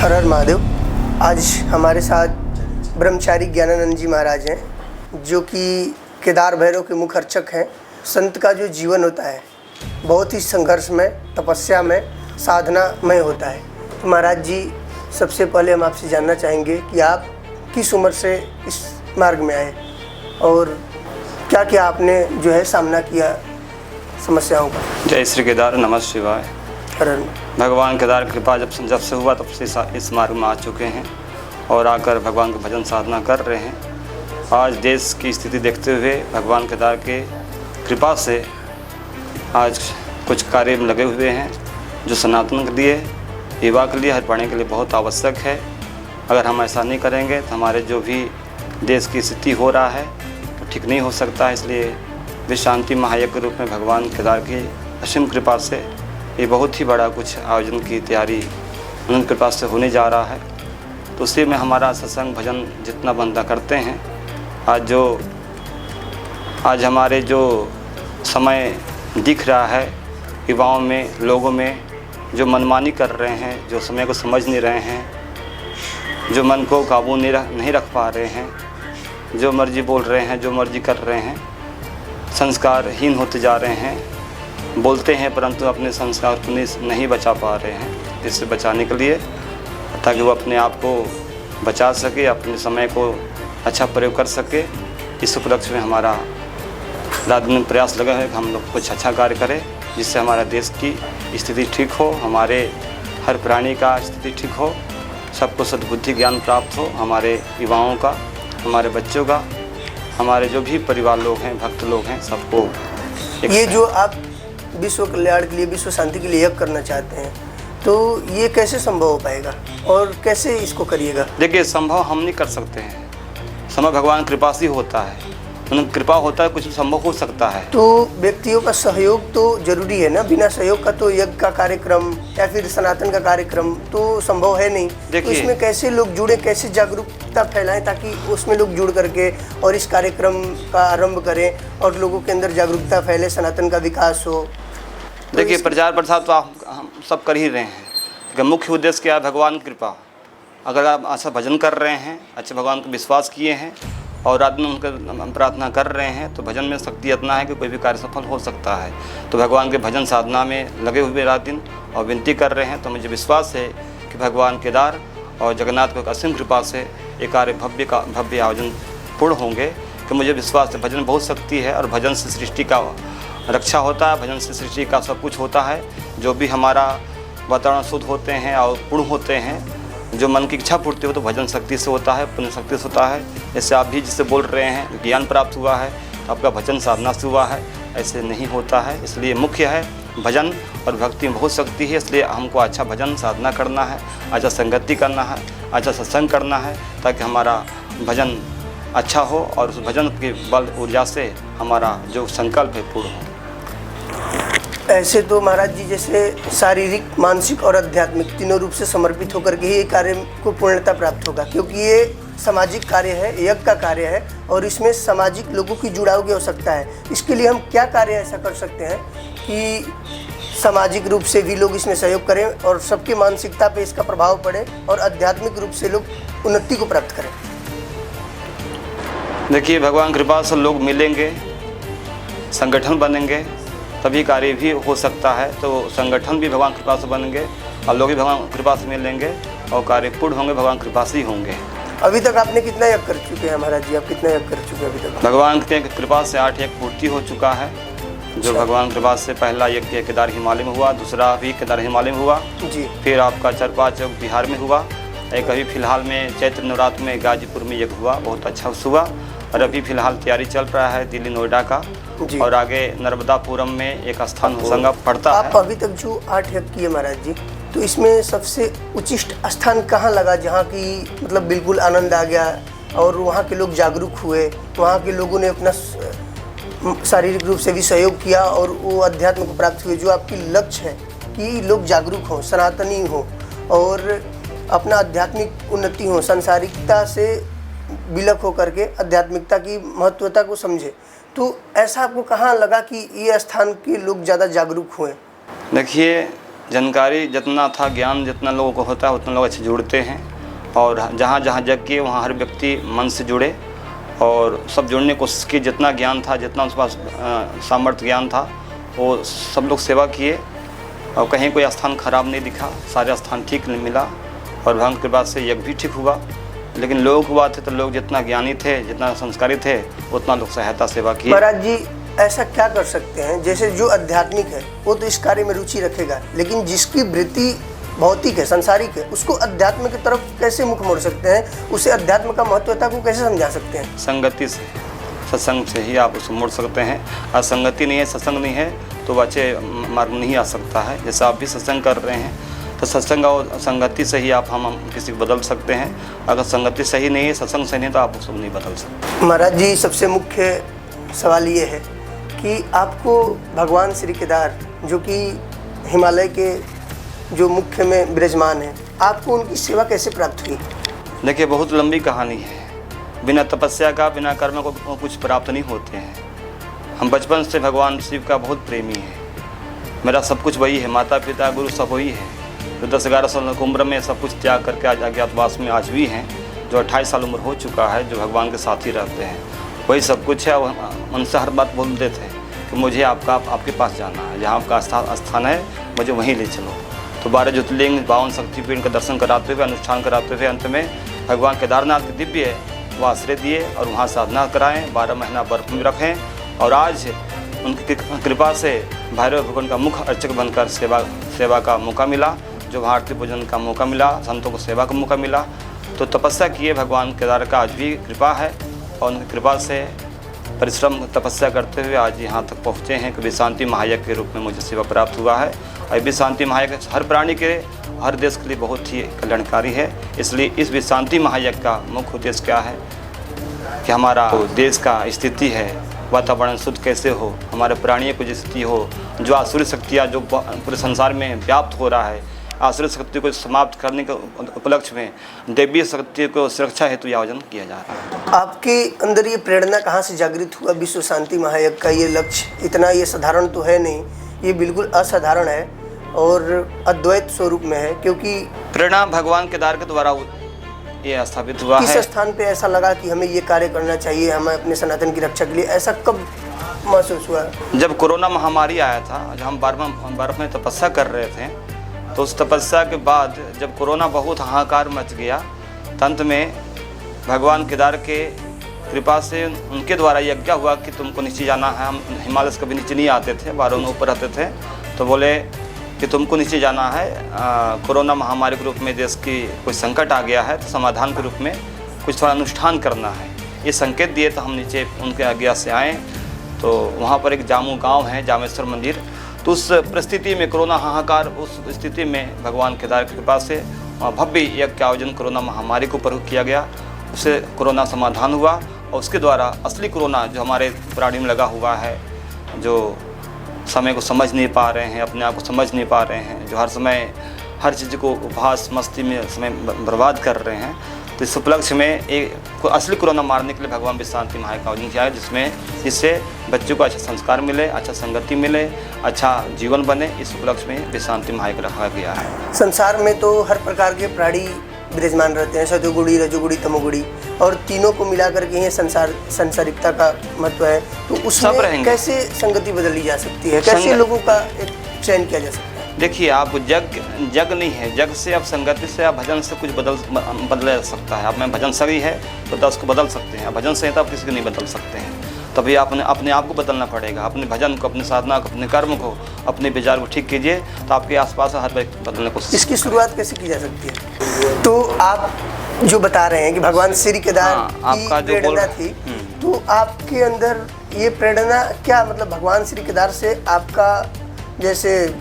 हर हर महादेव। आज हमारे साथ ब्रह्मचारी ज्ञानानंद जी महाराज हैं, जो कि केदार भैरव के मुख अर्चक हैं। संत का जो जीवन होता है बहुत ही संघर्ष में, तपस्या में, साधना में होता है। तो महाराज जी, सबसे पहले हम आपसे जानना चाहेंगे कि आप किस उम्र से इस मार्ग में आए और क्या क्या आपने जो है सामना किया समस्याओं का। जय श्री केदार, नमः शिवाय। भगवान केदार की कृपा जब से हुआ तब से इस मार्ग में आ चुके हैं और आकर भगवान का भजन साधना कर रहे हैं। आज देश की स्थिति देखते हुए भगवान केदार के कृपा से आज कुछ कार्य में लगे हुए हैं जो सनातन के लिए, युवा के लिए, हर प्राणी के लिए बहुत आवश्यक है। अगर हम ऐसा नहीं करेंगे तो हमारे जो भी देश की स्थिति हो रहा है तो ठीक नहीं हो सकता है। इसलिए विश्व शांति महायज्ञ के रूप में भगवान केदार की असीम कृपा से ये बहुत ही बड़ा कुछ आयोजन की तैयारी अनंत कृपा से होने जा रहा है। तो उसी में हमारा सत्संग भजन जितना बंदा करते हैं, आज हमारे जो समय दिख रहा है युवाओं में, लोगों में जो मनमानी कर रहे हैं, जो समय को समझ नहीं रहे हैं, जो मन को काबू नहीं रख पा रहे हैं, जो मर्जी बोल रहे हैं, जो मर्जी कर रहे हैं, संस्कारहीन होते जा रहे हैं, बोलते हैं परंतु अपने संस्कार को नहीं बचा पा रहे हैं। इससे बचाने के लिए, ताकि वो अपने आप को बचा सके, अपने समय को अच्छा प्रयोग कर सके, इस उपलक्ष्य में हमारा रात दिन प्रयास लगा है कि हम लोग कुछ अच्छा कार्य करें जिससे हमारा देश की स्थिति ठीक हो, हमारे हर प्राणी का स्थिति ठीक हो, सबको सद्बुद्धि ज्ञान प्राप्त हो, हमारे युवाओं का, हमारे बच्चों का, हमारे जो भी परिवार लोग हैं, भक्त लोग हैं, सबको। ये जो आप विश्व कल्याण के लिए, विश्व शांति के लिए यज्ञ करना चाहते हैं, तो ये कैसे संभव हो पाएगा और कैसे इसको करिएगा? देखिए, संभव हम नहीं कर सकते हैं, संभव भगवान कृपा से होता है। उनकी कृपा होता है, कुछ संभव हो सकता है। तो व्यक्तियों का सहयोग तो जरूरी है ना, बिना सहयोग का तो यज्ञ का कार्यक्रम या फिर सनातन का कार्यक्रम तो संभव है नहीं। तो इसमें कैसे लोग जुड़े, कैसे जागरूकता फैलाएं ताकि उसमें लोग जुड़ करके और इस कार्यक्रम का आरंभ करें और लोगों के अंदर जागरूकता फैले, सनातन का विकास हो। देखिए, प्रचार प्रसार तो हम सब कर ही रहे हैं, लेकिन मुख्य उद्देश्य क्या है? भगवान की कृपा। अगर आप अच्छा भजन कर रहे हैं, अच्छे भगवान को विश्वास किए हैं और रात में उनका प्रार्थना कर रहे हैं, तो भजन में शक्ति इतना है कि कोई भी कार्य सफल हो सकता है। तो भगवान के भजन साधना में लगे हुए रात दिन और विनती कर रहे हैं, तो मुझे विश्वास है कि भगवान केदार और जगन्नाथ को असीम कृपा से ये कार्य भव्य आयोजन पूर्ण होंगे। कि मुझे विश्वास है भजन बहुत शक्ति है और भजन से सृष्टि का रक्षा होता है, भजन से सृष्टि का सब कुछ होता है। जो भी हमारा वातावरण शुद्ध होते हैं और पूर्ण होते हैं, जो मन की इच्छा पूर्ति हो तो भजन शक्ति से होता है, पुण्य शक्ति से होता है। जैसे आप भी जिससे बोल रहे हैं ज्ञान प्राप्त हुआ है तो आपका भजन साधना से हुआ है, ऐसे नहीं होता है। इसलिए मुख्य है भजन और भक्ति में बहुत शक्ति है। इसलिए हमको अच्छा भजन साधना करना है, अच्छा संगति करना है, अच्छा सत्संग करना है, ताकि हमारा भजन अच्छा हो और उस भजन के बल ऊर्जा से हमारा जो संकल्प है पूर्ण हो। ऐसे तो महाराज जी जैसे शारीरिक, मानसिक और आध्यात्मिक तीनों रूप से समर्पित होकर के ही ये कार्य को पूर्णता प्राप्त होगा, क्योंकि ये सामाजिक कार्य है, यज्ञ का कार्य है और इसमें सामाजिक लोगों की जुड़ाव की आवश्यकता है। इसके लिए हम क्या कार्य ऐसा कर सकते हैं कि सामाजिक रूप से भी लोग इसमें सहयोग करें और सबकी मानसिकता पे इसका प्रभाव पड़े और आध्यात्मिक रूप से लोग उन्नति को प्राप्त करें? देखिए, भगवान कृपा से लोग मिलेंगे, संगठन बनेंगे, तभी कार्य भी हो सकता है। तो संगठन भी भगवान कृपा से बनेंगे और लोग भी भगवान कृपा से मिलेंगे और कार्य पूर्ण होंगे, भगवान कृपा से ही होंगे। अभी तक आपने कितना यज्ञ कर चुके हैं महाराज जी? आप कितना यज्ञ कर चुके हैं अभी तक? भगवान की कृपा से 8 यज्ञ पूर्ति हो चुका है। जो भगवान कृपा से पहला यज्ञ केदार हिमालय में हुआ, दूसरा भी केदार हिमालय में हुआ जी, फिर आपका चरपा चौक बिहार में हुआ, एक अभी फिलहाल में चैत्र नवरात्र में गाजीपुर में यज्ञ हुआ, बहुत अच्छा हुआ। और अभी फिलहाल तैयारी चल रहा है दिल्ली नोएडा का, और आगे नर्मदापुरम में एक स्थान होशंगा पड़ता है। आप अभी तक जो 8 यज्ञ किए महाराज जी, तो इसमें सबसे उचिष्ट स्थान कहाँ लगा जहाँ की मतलब बिल्कुल आनंद आ गया और वहाँ के लोग जागरूक हुए, वहाँ के लोगों ने अपना शारीरिक रूप से भी सहयोग किया और वो अध्यात्म को प्राप्त हुए? जो आपकी लक्ष्य है कि लोग जागरूक हों, सनातनी हों और अपना आध्यात्मिक उन्नति हो, सांसारिकता से विलक होकर के आध्यात्मिकता की महत्वता को समझे, तो ऐसा आपको कहाँ लगा कि ये स्थान के लोग ज़्यादा जागरूक हुए? देखिए, जानकारी जितना था, ज्ञान जितना लोगों को होता है उतना लोग अच्छे जुड़ते हैं। और जहाँ जहाँ जग किए वहाँ हर व्यक्ति मन से जुड़े और सब जुड़ने की कोशिश की। जितना ज्ञान था, जितना उसके पास सामर्थ्य ज्ञान था, वो सब लोग सेवा किए और कहीं कोई स्थान खराब नहीं दिखा, सारे स्थान ठीक मिला और भगवान की कृपा से यज्ञ भी ठीक हुआ। लेकिन लोगों की बात है तो लोग जितना ज्ञानी थे, जितना संस्कारी थे, उतना लोग सहायता सेवा की। महाराज जी, ऐसा क्या कर सकते हैं, जैसे जो आध्यात्मिक है वो तो इस कार्य में रुचि रखेगा, लेकिन जिसकी वृत्ति भौतिक है, संसारिक है, उसको अध्यात्म की तरफ कैसे मुख मोड़ सकते हैं? उसे अध्यात्म का महत्वता को कैसे समझा सकते हैं? संगति से, सत्संग से ही आप उसको मोड़ सकते हैं। और संगति नहीं है, सत्संग नहीं है तो बच्चे मार्ग नहीं आ सकता है। जैसे आप भी सत्संग कर रहे हैं तो सत्संग और संगति से ही आप हम किसी को बदल सकते हैं। अगर संगति सही नहीं है, सत्संग सही नहीं, तो आप उसको नहीं बदल सकते। महाराज जी, सबसे मुख्य सवाल ये है कि आपको भगवान श्री केदार, जो कि हिमालय के जो मुख्य में विराजमान है, आपको उनकी सेवा कैसे प्राप्त हुई? देखिए, बहुत लंबी कहानी है। बिना तपस्या का, बिना कर्म को कुछ प्राप्त नहीं होते हैं। हम बचपन से भगवान शिव का बहुत प्रेमी है। मेरा सब कुछ वही है, माता पिता गुरु सब वही है। जो 10-11 साल की उम्र में सब कुछ त्याग करके आज अज्ञातवास में आज भी हैं, जो 28 साल उम्र हो चुका है, जो भगवान के साथ ही रहते हैं, वही सब कुछ है। उनसे हर बात बोलते थे कि मुझे आपके पास जाना है, जहाँ आपका स्थान है मुझे वहीं ले चलो। तो 12 ज्योतिर्लिंग, 52 शक्तिपीठ का दर्शन कराते हुए, अनुष्ठान कराते हुए अंत में भगवान केदारनाथ के दिव्य वो आश्रय दिए और वहाँ साधना कराएं, 12 महीना बर्फ में रखें। और आज उनकी कृपा से भैरव भगवान का मुख्य अर्चक बनकर सेवा का मौका मिला, जो भारतीय पूजन का मौका मिला, संतों को सेवा का मौका मिला। तो तपस्या किए भगवान केदार का आज भी कृपा है और उनकी कृपा से परिश्रम तपस्या करते हुए आज यहाँ तक पहुँचे हैं कि विशांति महायज्ञ के रूप में मुझे सेवा प्राप्त हुआ है। और विशांति महायज्ञ हर प्राणी के, हर देश के लिए बहुत ही कल्याणकारी है। इसलिए इस विशांति महायज्ञ का मुख्य उद्देश्य क्या है कि हमारा देश का स्थिति है, वातावरण शुद्ध कैसे हो, हमारे प्राणियों की जो स्थिति हो, जो आसुरी शक्तियाँ जो पूरे संसार में व्याप्त हो रहा है, आसुरी शक्ति को समाप्त करने के उपलक्ष्य में दैवीय शक्ति को सुरक्षा हेतु यह आयोजन किया जा रहा है। आपके अंदर ये प्रेरणा कहाँ से जागृत हुआ? विश्व शांति महायज्ञ का ये लक्ष्य इतना ये साधारण तो है नहीं, ये बिल्कुल असाधारण है और अद्वैत स्वरूप में है, क्योंकि प्रेरणा भगवान केदार के द्वारा ये स्थापित हुआ है। किस स्थान पे ऐसा लगा कि हमें ये कार्य करना चाहिए, हमें अपने सनातन की रक्षा के लिए, ऐसा कब महसूस हुआ? जब कोरोना महामारी आया था, जब हम बर्फ में तपस्या कर रहे थे, तो उस तपस्या के बाद जब कोरोना बहुत हाहाकार मच गया, अंत में भगवान केदार के कृपा से उनके द्वारा यज्ञ हुआ कि तुमको नीचे जाना है। हम हिमालय से कभी नीचे नहीं आते थे, 12 में ऊपर रहते थे, तो बोले कि तुमको नीचे जाना है। कोरोना महामारी के रूप में देश की कोई संकट आ गया है, तो समाधान के रूप में कुछ थोड़ा अनुष्ठान करना है, ये संकेत दिए। तो हम नीचे उनके आज्ञा से आए। तो वहाँ पर एक जामू गांव है, जामेश्वर मंदिर। तो उस परिस्थिति में, कोरोना हाहाकार, उस स्थिति में भगवान केदार की कृपा से भव्य यज्ञ का आयोजन कोरोना महामारी के ऊपर किया गया। उससे कोरोना समाधान हुआ और उसके द्वारा असली कोरोना जो हमारे प्राणी में लगा हुआ है, जो समय को समझ नहीं पा रहे हैं, अपने आप को समझ नहीं पा रहे हैं, जो हर समय हर चीज़ को उपहास मस्ती में समय बर्बाद कर रहे हैं, तो इस उपलक्ष्य में एक असली कोरोना मारने के लिए भगवान विशांति महायज्ञ का आयोजन किया है, जिससे बच्चों को अच्छा संस्कार मिले, अच्छा संगति मिले, अच्छा जीवन बने। इस उपलक्ष्य में विशांति महायज्ञ रखा गया है। संसार में तो हर प्रकार के प्राणी विराजमान रहते हैं, सतोगुणी, रजोगुणी, तमोगुणी, और तीनों को मिलाकर के ये संसारिकता का महत्व है। तो उसमें कैसे संगति बदली जा सकती है, कैसे लोगों का एक चयन किया जा सकता है? देखिए, आप जग नहीं है, जग से आप संगति से, आप भजन से कुछ बदल सकता है। आप में भजन सही है तो 10 को बदल सकते हैं, भजन से है तो आप किसी को नहीं बदल सकते हैं। तभी आपने अपने आप को बदलना पड़ेगा, अपने भजन को, अपनी साधना को, अपने कर्म को, अपने विचार को ठीक कीजिए, तो आपके आसपास हर व्यक्ति बदलने को। इसकी शुरुआत कैसे की जा सकती है? तो आप जो बता रहे हैं कि भगवान श्री केदार की प्रेरणा थी, तो आपके अंदर ये प्रेरणा क्या, मतलब भगवान श्री केदार से आपका, जैसे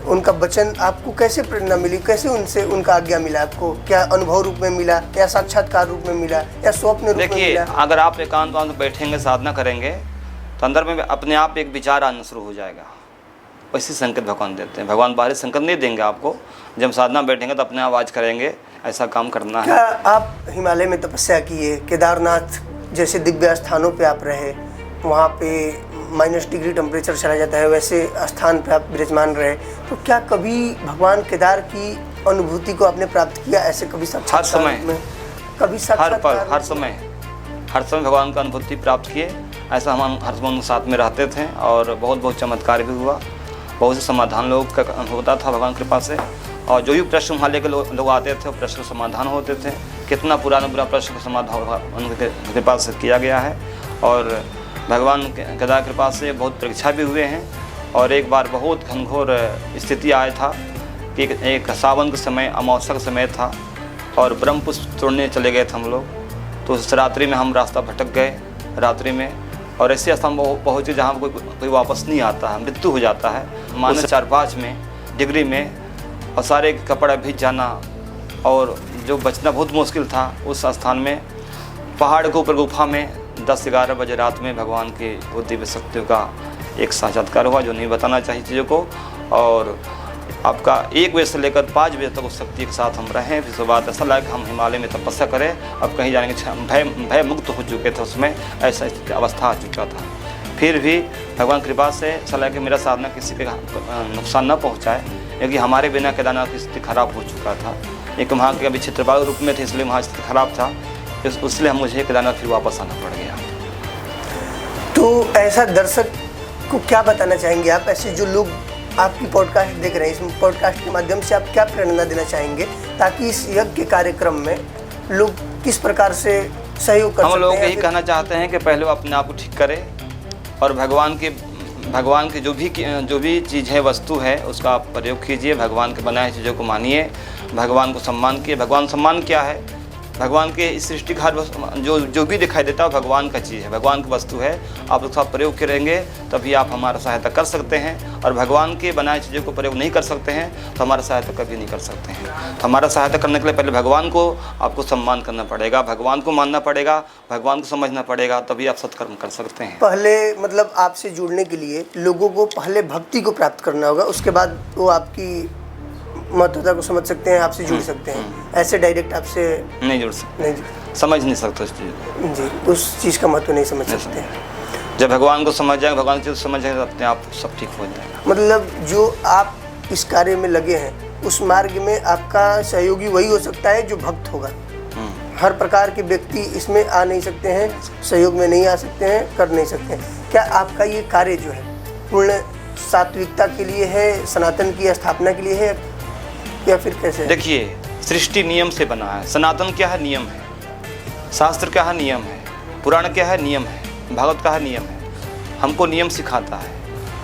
उनका वचन आपको कैसे प्रेरणा मिली, कैसे उनसे उनका आज्ञा मिला आपको? क्या अनुभव रूप में मिला, या साक्षात्कार रूप में मिला, या स्वप्न रूप में मिला? देखिए, अगर आप एकांत में बैठेंगे, साधना करेंगे, तो अंदर में अपने आप एक विचार आना शुरू हो जाएगा। वैसे संकेत भगवान देते हैं। भगवान बाहरी संकेत नहीं देंगे आपको। जब साधना बैठेंगे तो अपने आवाज़ करेंगे, ऐसा काम करना है। क्या आप हिमालय में तपस्या किए, केदारनाथ जैसे दिव्य स्थानों पे आप रहे, वहाँ पे -डिग्री टेम्परेचर चला जाता है, वैसे स्थान पर आप विराजमान रहे, तो क्या कभी भगवान केदार की अनुभूति को आपने प्राप्त किया? ऐसे कभी हर समय में कभी साक्षात्कार हर समय भगवान का अनुभूति प्राप्त किए। ऐसा हम हर समय उनके साथ में रहते थे और बहुत चमत्कार भी हुआ। बहुत से समाधान लोग का होता था भगवान की कृपा से, और जो भी प्रश्न वहाँ लेकर लोग आते थे वो प्रश्न का समाधान होते थे। कितना पुराना बुरा प्रश्न का समाधान उनके कृपा से किया गया है। और भगवान केदार कृपा से बहुत परीक्षा भी हुए हैं। और एक बार बहुत घनघोर स्थिति आया था कि एक सावन के समय, अमावस्या का समय था और ब्रह्म पुष्प तोड़ने चले गए थे हम लोग। तो उस रात्रि में हम रास्ता भटक गए रात्रि में, और ऐसे स्थान पहुँचे जहाँ कोई वापस नहीं आता है, मृत्यु हो जाता है -4-5 डिग्री में, और सारे कपड़ा भीग जाना, और जो बचना बहुत मुश्किल था उस स्थान में। पहाड़ के ऊपर गुफा में 10-11 बजे रात में भगवान की वो दिव्य शक्तियों का एक साक्षात्कार हुआ, जो नहीं बताना चाहिए चीज़ों को। और आपका 1 बजे से लेकर 5 बजे तक उस शक्ति के साथ हम रहें। फिर उसके बाद ऐसा लगा कि हम हिमालय में तपस्या करें, अब कहीं जाने के भय मुक्त हो चुके थे उसमें, ऐसा अवस्था आ चुका था। फिर भी भगवान कृपा से ऐसा लगा कि मेरा साधना किसी के नुकसान न पहुँचाए, क्योंकि हमारे बिना केदारनाथ की स्थिति खराब हो चुका था। एक वहाँ के अभी क्षेत्रपाल रूप में थे, इसलिए वहाँ स्थिति खराब था, इसलिए मुझे केदारनाथ फिर वापस आना पड़ गया। तो ऐसा दर्शक को क्या बताना चाहेंगे आप? ऐसे जो लोग आपकी पॉडकास्ट देख रहे हैं, इस पॉडकास्ट के माध्यम से आप क्या प्रेरणा देना चाहेंगे ताकि इस यज्ञ के कार्यक्रम में लोग किस प्रकार से सहयोग कर सकते हैं? हम लोग यही कहना चाहते हैं कि पहले वो अपने आप को ठीक करें, और भगवान की जो भी चीज़ है, वस्तु है, उसका आप प्रयोग कीजिए। भगवान के बनाए चीज़ों को मानिए, भगवान को सम्मान किए। भगवान सम्मान क्या है? भगवान के इस सृष्टि का जो भी दिखाई देता है भगवान का चीज़ है, भगवान की वस्तु है। आप उसका प्रयोग करेंगे तभी आप हमारा सहायता कर सकते हैं, और भगवान के बनाए चीज़ों को प्रयोग नहीं कर सकते हैं तो हमारा सहायता कभी नहीं कर सकते हैं। तो हमारा सहायता करने के लिए पहले भगवान को आपको सम्मान करना पड़ेगा, भगवान को मानना पड़ेगा, भगवान को समझना पड़ेगा, तभी आप सत्कर्म कर सकते हैं। पहले मतलब आपसे जुड़ने के लिए लोगों को पहले भक्ति को प्राप्त करना होगा, उसके बाद वो आपकी महत्वता को समझ सकते हैं, आपसे जुड़ सकते हैं। ऐसे डायरेक्ट आपसे नहीं जुड़ सकते, नहीं समझ नहीं सकते उस चीज़ जी, उस चीज़ का महत्व नहीं समझ सकते हैं। जब भगवान को समझ जाएगा, भगवान की चीज़ समझ जाएगा, अपने आप सब ठीक हो जाएगा। मतलब जो आप इस कार्य में लगे हैं, उस मार्ग में आपका सहयोगी वही हो सकता है जो भक्त होगा। हर प्रकार के व्यक्ति इसमें आ नहीं सकते हैं, सहयोग में नहीं आ सकते हैं, कर नहीं सकते हैं। क्या आपका ये कार्य जो है पूर्ण सात्विकता के लिए है, सनातन की स्थापना के लिए है, या फिर कैसे? देखिए, सृष्टि नियम से बना है। सनातन क्या है? नियम है। शास्त्र क्या है? नियम है। पुराण क्या है? नियम है। भागवत का है? नियम है। हमको नियम सिखाता है।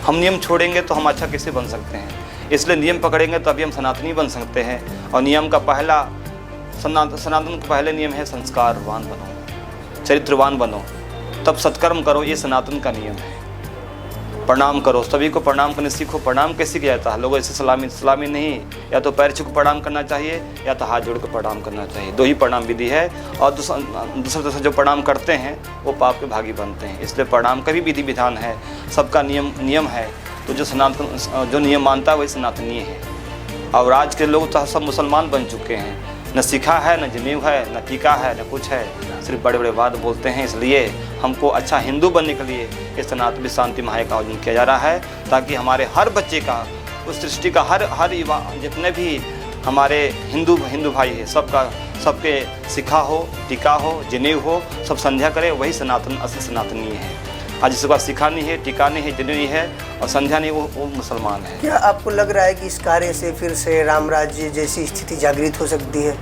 हम नियम छोड़ेंगे तो हम अच्छा कैसे बन सकते हैं? इसलिए नियम पकड़ेंगे तभी हम सनातनी बन सकते हैं। और नियम का पहला सनातन का पहले नियम है संस्कारवान बनो, चरित्रवान बनो, तब सत्कर्म करो। ये सनातन का नियम है। प्रणाम करो, सभी को प्रणाम करने सीखो। प्रणाम कैसे किया जाता है? लोगों ऐसे सलामी नहीं, या तो पैर छू को प्रणाम करना चाहिए या तो हाथ जोड़ कर प्रणाम करना चाहिए। 2 ही प्रणाम विधि है, और दूसरे जो प्रणाम करते हैं वो पाप के भागी बनते हैं। इसलिए प्रणाम का भी विधि विधान है, सबका नियम है। तो जो नियम मानता है वही सनातनीय है। और आज के लोग तो सब मुसलमान बन चुके हैं, न सीखा है, न जनेऊ है, न टीका है, न कुछ है, सिर्फ बड़े बड़े बात बोलते हैं। इसलिए हमको अच्छा हिंदू बनने के लिए इस सनातन शांति महायज्ञ का आयोजन किया जा रहा है, ताकि हमारे हर बच्चे का, उस सृष्टि का हर युवा, जितने भी हमारे हिंदू भाई है, सबके सिखा हो, टीका हो, जनेऊ हो, सब संध्या करे। वही सनातन असली सनातनीय है। आज जिसके पास सिखा नहीं है, टीका नहीं है, जनेऊ नहीं है और संध्या नहीं, वो मुसलमान है। क्या आपको लग रहा है कि इस कार्य से फिर से राम राज्य जैसी स्थिति जागृत हो सकती है?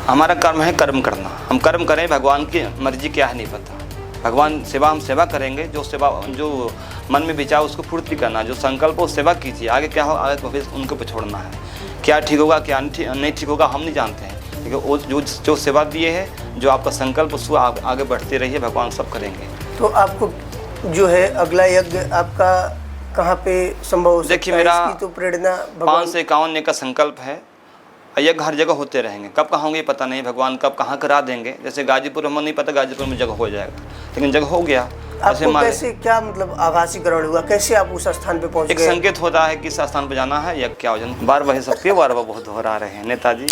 हमारा कर्म है कर्म करना। हम कर्म करें, भगवान की मर्जी क्या है नहीं पता। भगवान सेवा, हम सेवा करेंगे। जो मन में विचार उसको पूर्ति करना, जो संकल्प हो सेवा कीजिए। आगे क्या हो, आगे भविष्य उनको पे छोड़ना है। क्या ठीक होगा क्या नहीं ठीक होगा हम नहीं जानते हैं, लेकिन वो जो सेवा दिए है, जो आपका संकल्प, उसको आगे बढ़ते रहिए, भगवान सब करेंगे। तो आपको जो है अगला यज्ञ आपका कहाँ पे संभव हो सकता है? देखिए, मेरा तो प्रेरणा 5 से 51 का संकल्प है। यज्ञ हर जगह होते रहेंगे। कब कहाँ होंगे पता नहीं, भगवान कब कहाँ करा देंगे। जैसे गाजीपुर, हमें नहीं पता गाजीपुर में जगह हो जाएगा, लेकिन जगह हो गया। आपको कैसे, क्या मतलब आभासीकरण हुआ, कैसे आप उस स्थान पे पहुंच गए? एक संकेत होता है कि इस स्थान पर जाना है, यज्ञ क्या आयोजन। बार बार सबके बार बहुत दोहरा रहे हैं नेताजी।